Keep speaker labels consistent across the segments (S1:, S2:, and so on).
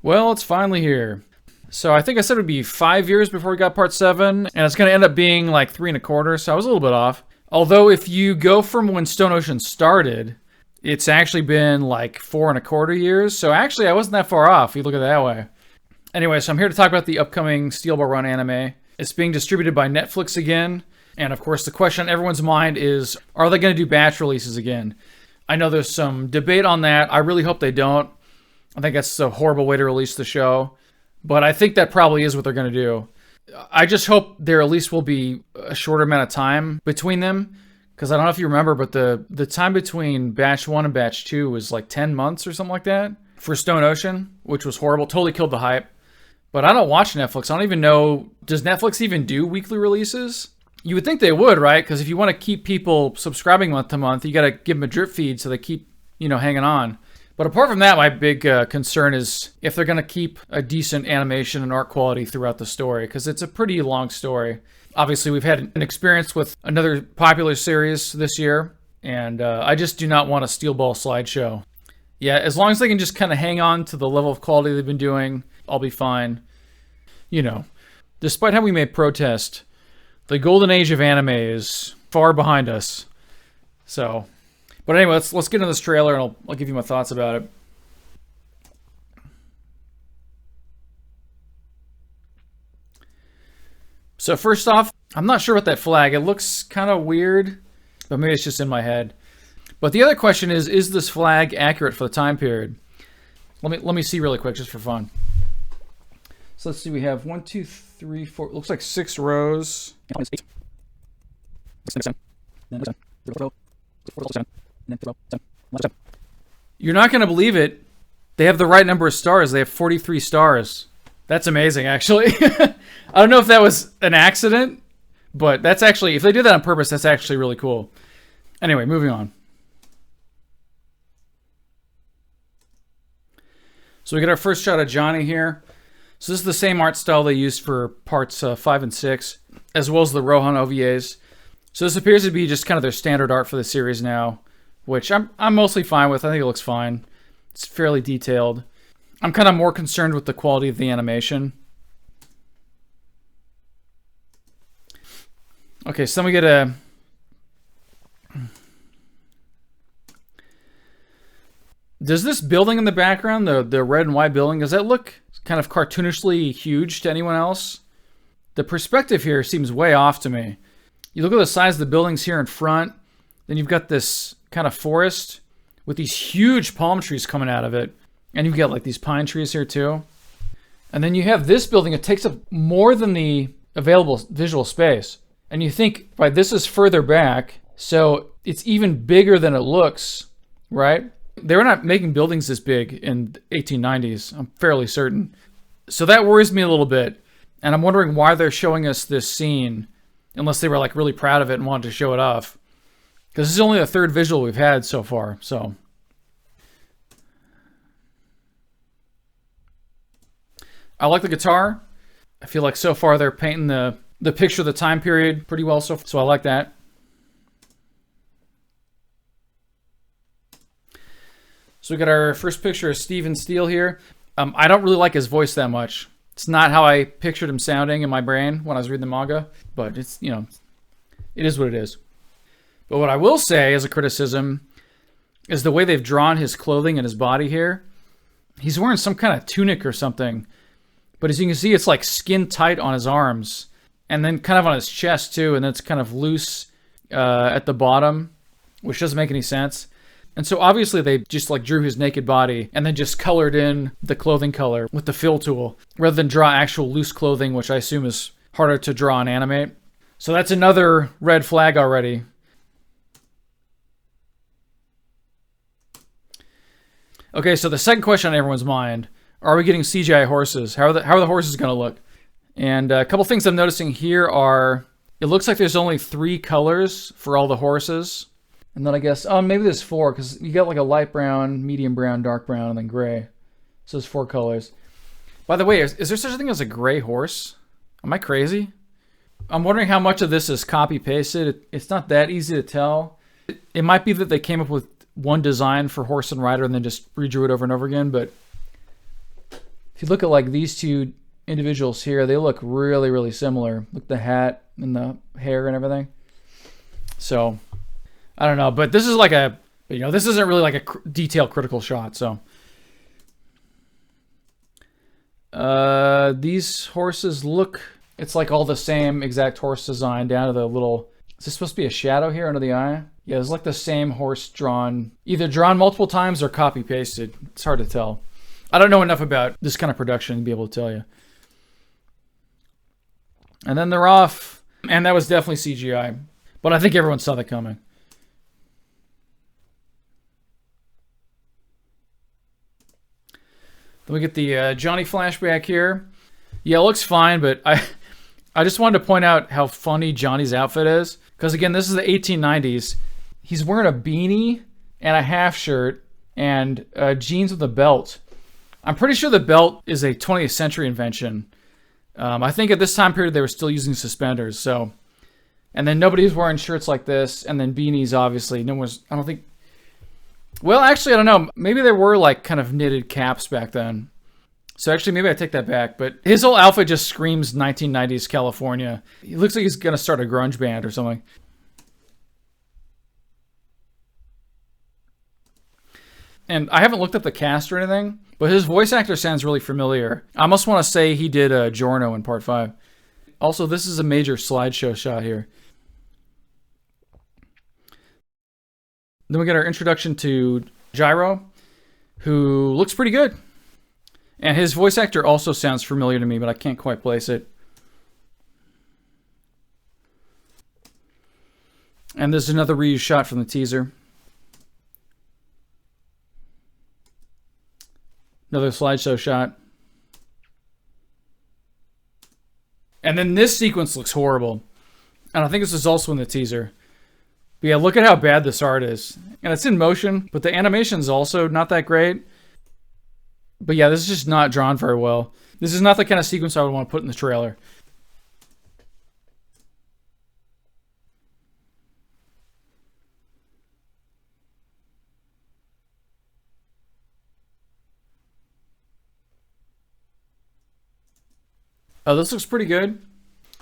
S1: Well, it's finally here. So I think I said it would be 5 years before we got part 7, and it's going to end up being like 3.25, so I was a little bit off. Although if you go from when Stone Ocean started, it's actually been like 4.25 years, so actually I wasn't that far off if you look at it that way. Anyway, so I'm here to talk about the upcoming Steel Ball Run anime. It's being distributed by Netflix again, and of course the question on everyone's mind is, are they going to do batch releases again? I know there's some debate on that. I really hope they don't. I think that's a horrible way to release the show. But I think that probably is what they're going to do. I just hope there at least will be a shorter amount of time between them. Because I don't know if you remember, but the time between Batch 1 and Batch 2 was like 10 months or something like that for Stone Ocean, which was horrible. Totally killed the hype. But I don't watch Netflix. I don't even know, does Netflix even do weekly releases? You would think they would, right? Because if you want to keep people subscribing month to month, you got to give them a drip feed so they keep, hanging on. But apart from that, my big concern is if they're going to keep a decent animation and art quality throughout the story, because it's a pretty long story. Obviously, we've had an experience with another popular series this year, and I just do not want a Steel Ball slideshow. Yeah, as long as they can just kind of hang on to the level of quality they've been doing, I'll be fine. Despite how we may protest, the golden age of anime is far behind us. So... But anyway, let's get into this trailer, and I'll give you my thoughts about it. So first off, I'm not sure what that flag. It looks kind of weird, but maybe it's just in my head. But the other question is this flag accurate for the time period? Let me see really quick, just for fun. So let's see. We have 1, 2, 3, 4. It looks like 6 rows. You're not going to believe it. They have the right number of stars. They have 43 stars. That's amazing, actually. I don't know if that was an accident, but that's actually, if they did that on purpose, that's actually really cool. Anyway, moving on. So we get our first shot of Johnny here. So this is the same art style they used for parts 5 and 6, as well as the Rohan OVAs. So this appears to be just kind of their standard art for the series now, which I'm mostly fine with. I think it looks fine. It's fairly detailed. I'm kind of more concerned with the quality of the animation. Okay, so then we get a... Does this building in the background, the red and white building, does that look kind of cartoonishly huge to anyone else? The perspective here seems way off to me. You look at the size of the buildings here in front, then you've got this kind of forest with these huge palm trees coming out of it. And you've got like these pine trees here too. And then you have this building, it takes up more than the available visual space. And you think, right, this is further back, so it's even bigger than it looks, right? They were not making buildings this big in the 1890s, I'm fairly certain. So that worries me a little bit. And I'm wondering why they're showing us this scene, unless they were like really proud of it and wanted to show it off. Because this is only the third visual we've had so far, so. I like the guitar. I feel like so far they're painting the picture of the time period pretty well, so I like that. So we got our first picture of Steven Steele here. I don't really like his voice that much. It's not how I pictured him sounding in my brain when I was reading the manga, but it's, it is what it is. But what I will say as a criticism is the way they've drawn his clothing and his body here. He's wearing some kind of tunic or something, but as you can see, it's like skin tight on his arms and then kind of on his chest too, and then it's kind of loose at the bottom, which doesn't make any sense. And so obviously they just like drew his naked body and then just colored in the clothing color with the fill tool rather than draw actual loose clothing, which I assume is harder to draw and animate. So that's another red flag already. Okay, so the second question on everyone's mind, are we getting CGI horses? How are the horses going to look? And a couple things I'm noticing here are, it looks like there's only 3 colors for all the horses. And then I guess, maybe there's 4, because you got like a light brown, medium brown, dark brown, and then gray. So there's 4 colors. By the way, is there such a thing as a gray horse? Am I crazy? I'm wondering how much of this is copy-pasted. It's not that easy to tell. It might be that they came up with one design for horse and rider and then just redrew it over and over again, but it you look at like these two individuals here, they look really, really similar. Look at the hat and the hair and everything. So, I don't know. But this is like a, this isn't really like a detail critical shot, so. These horses look, it's like all the same exact horse design down to the little, is this supposed to be a shadow here under the eye? Yeah, it's like the same horse drawn, either drawn multiple times or copy pasted. It's hard to tell. I don't know enough about this kind of production to be able to tell you. And then they're off, and that was definitely CGI, but I think everyone saw that coming. Then we get the Johnny flashback here. Yeah, it looks fine, but I just wanted to point out how funny Johnny's outfit is. Because again, this is the 1890s. He's wearing a beanie and a half shirt and jeans with a belt. I'm pretty sure the belt is a 20th century invention. I think at this time period they were still using suspenders. So, and then nobody's wearing shirts like this, and then beanies. Obviously, no one's. I don't think. Well, actually, I don't know. Maybe there were like kind of knitted caps back then. So actually, maybe I take that back. But his whole outfit just screams 1990s California. He looks like he's gonna start a grunge band or something. And I haven't looked up the cast or anything, but his voice actor sounds really familiar. I almost want to say he did Giorno in Part 5. Also, this is a major slideshow shot here. Then we get our introduction to Gyro, who looks pretty good. And his voice actor also sounds familiar to me, but I can't quite place it. And there's another reused shot from the teaser. Another slideshow shot. And then this sequence looks horrible. And I think this is also in the teaser. But yeah, look at how bad this art is. And it's in motion, but the animation's also not that great. But yeah, this is just not drawn very well. This is not the kind of sequence I would want to put in the trailer. Oh, this looks pretty good.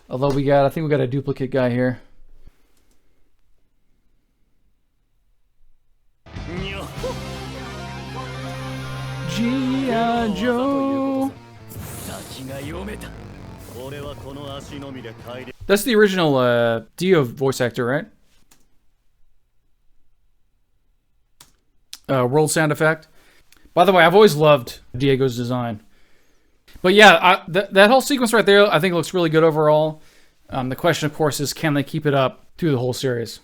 S1: Although I think we got a duplicate guy here. G.I. Joe. That's the original Dio voice actor, right? World sound effect. By the way, I've always loved Diego's design. But yeah, that whole sequence right there, I think looks really good overall. The question, of course, is can they keep it up through the whole series?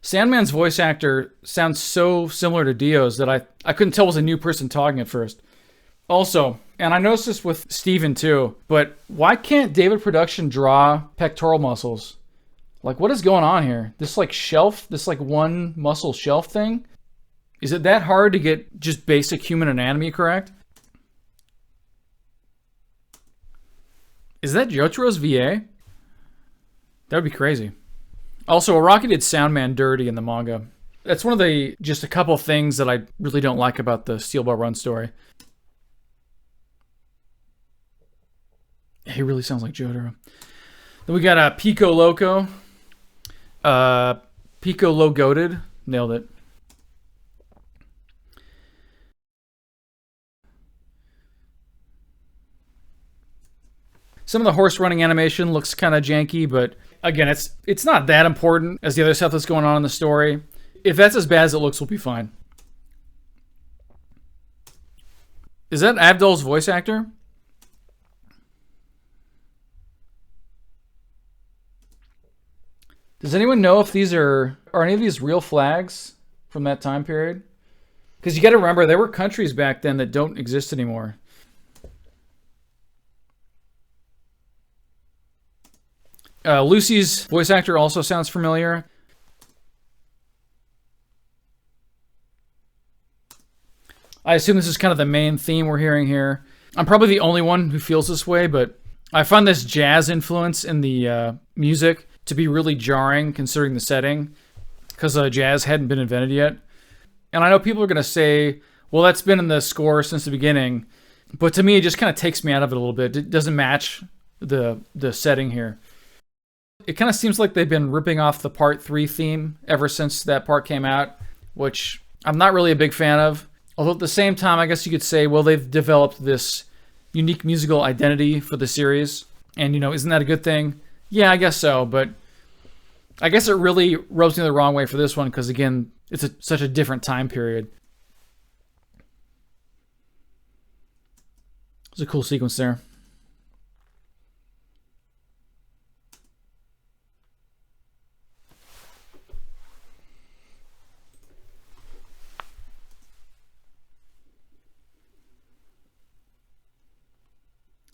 S1: Sandman's voice actor sounds so similar to Dio's that I couldn't tell it was a new person talking at first. Also, and I noticed this with Steven too, but why can't David Production draw pectoral muscles? Like, what is going on here? This like shelf, this like one muscle shelf thing? Is it that hard to get just basic human anatomy correct? Is that Jotaro's VA? That would be crazy. Also, Araki did Soundman dirty in the manga. That's one of the, just a couple things that I really don't like about the Steel Ball Run story. He really sounds like Jotaro. Then we got Pico Loco. Pico Low Goated. Nailed it. Some of the horse running animation looks kind of janky, but again, it's not that important as the other stuff that's going on in the story. If that's as bad as it looks, we'll be fine. Is that Abdul's voice actor? Does anyone know if these are any of these real flags from that time period? Because you got to remember, there were countries back then that don't exist anymore. Lucy's voice actor also sounds familiar. I assume this is kind of the main theme we're hearing here. I'm probably the only one who feels this way, but I find this jazz influence in the music to be really jarring considering the setting, because jazz hadn't been invented yet. And I know people are going to say, Well, that's been in the score since the beginning, but to me, it just kind of takes me out of it a little bit. It doesn't match the setting here. It kind of seems like they've been ripping off the Part 3 theme ever since that part came out, which I'm not really a big fan of. Although at the same time, I guess you could say, well, they've developed this unique musical identity for the series. And, isn't that a good thing? Yeah, I guess so. But I guess it really rubs me the wrong way for this one because, again, it's such a different time period. It's a cool sequence there.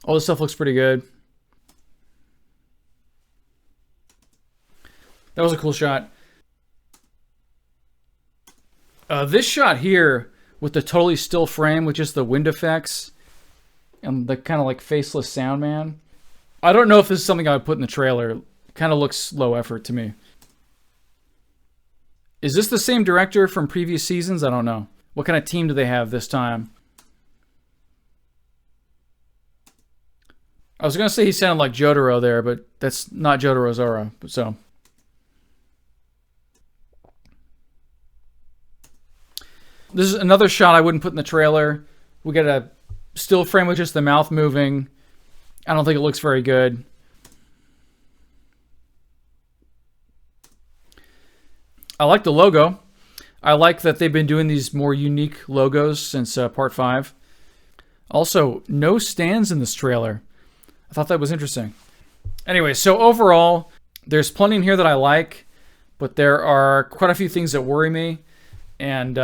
S1: All this stuff looks pretty good. That was a cool shot. This shot here with the totally still frame with just the wind effects and the kind of like faceless sound man. I don't know if this is something I would put in the trailer. It kind of looks low effort to me. Is this the same director from previous seasons? I don't know. What kind of team do they have this time? I was going to say he sounded like Jotaro there, but that's not Jotaro Zora. So. This is another shot I wouldn't put in the trailer. We got a still frame with just the mouth moving. I don't think it looks very good. I like the logo. I like that they've been doing these more unique logos since Part 5. Also, no stands in this trailer. I thought that was interesting. Anyway, so overall, there's plenty in here that I like, but there are quite a few things that worry me. And,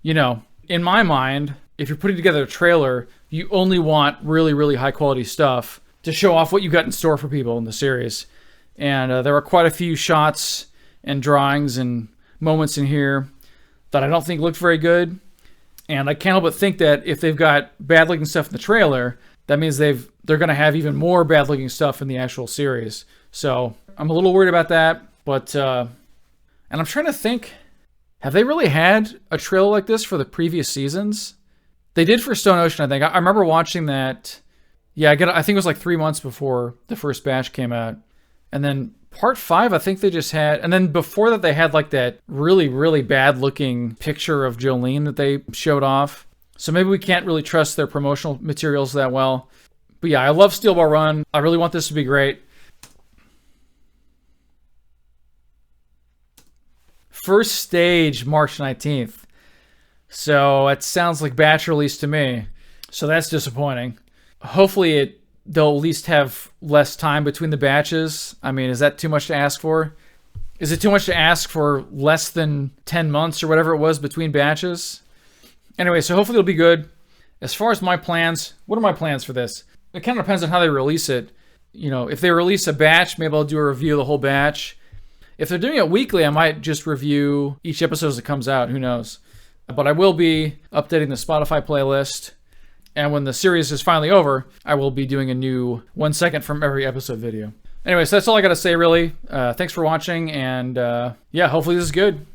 S1: in my mind, if you're putting together a trailer, you only want really, really high quality stuff to show off what you got in store for people in the series. And there are quite a few shots and drawings and moments in here that I don't think looked very good. And I can't help but think that if they've got bad looking stuff in the trailer, that means they're going to have even more bad looking stuff in the actual series. So I'm a little worried about that. But, and I'm trying to think, have they really had a trailer like this for the previous seasons? They did for Stone Ocean, I think. I remember watching that. Yeah, I think it was like 3 months before the first batch came out. And then Part 5, I think they just had... And then before that, they had like that really, really bad-looking picture of Jolene that they showed off. So maybe we can't really trust their promotional materials that well. But yeah, I love Steel Ball Run. I really want this to be great. First stage, March 19th. So it sounds like batch release to me. So that's disappointing. Hopefully they'll at least have less time between the batches. I mean, is that too much to ask for? Is it too much to ask for less than 10 months or whatever it was between batches? Anyway, so hopefully it'll be good. As far as my plans, what are my plans for this? It kind of depends on how they release it. If they release a batch, maybe I'll do a review of the whole batch. If they're doing it weekly, I might just review each episode as it comes out. Who knows? But I will be updating the Spotify playlist. And when the series is finally over, I will be doing a new 1 second from every episode video. Anyway, so that's all I got to say, really. Thanks for watching. And yeah, hopefully this is good.